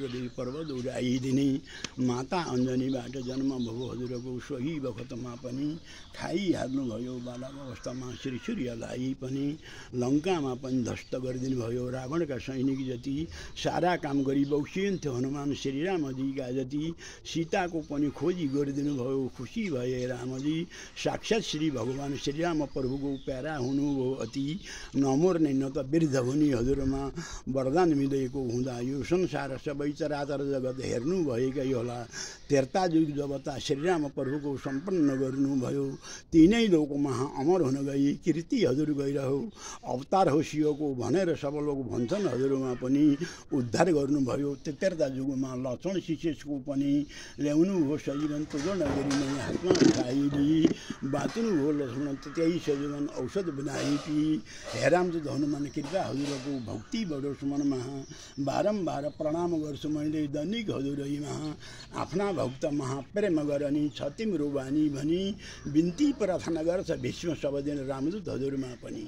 रुद्रदेवी पर्वत उडाइदिने माता अञ्जनीबाट जन्म भयो हजुरको सोही बखतमा पनि खाइहाल्नुभयो बालक अवस्थामा श्री सूर्यलाई पनि लङ्कामा पनि ध्वस्त गरिदिनु भयो रावणका सैनिक जति सारा काम गरी बौसिन्थ्यो हनुमान श्रीरामजीका जति सीताको पनि खोजी गरिदिनु भयो खुसी भए रामजी साक्षात् श्री भगवान श्रीराम प्रभुको प्यारा हुनुभयो अति नमर्ने न त वृद्ध हुने हजुरमा वरदान मिलेको हुँदा यो संसार सबै चराचर जगत हेर्नु भएकै होला तेर्ता जुग जबता श्रीराम प्रभुको सम्पन्न गर्नुभयो तीनै लोकमा अमर हुन गई कीर्ति हजुर गइरह्यो अवतार हो शिवको भनेर सब लोक भन्छन् हजुरमा पनि उद्धार गर्नुभयो तेर्ता जुगमा लक्ष्मण शिशेषको पनि ल्याउनु हो सजीवन तुगन गरिने हातमा खाइली बाँच्नु हो लक्ष्मण त्यही सजीवन औषध बनाई पी हेरामदूत हनुमान कृपा हजुरको भक्ति बढोस् मनमा बारम्बार प्रणाम गर्छु मैले दैनिक हजुरैमा आफ्ना भक्त महाप्रेम गरनी छ तिम्रो बानी भनी बिन्ती प्रार्थना गर्छ भीष्म सब दिन रामदूत हजुरमा पनि।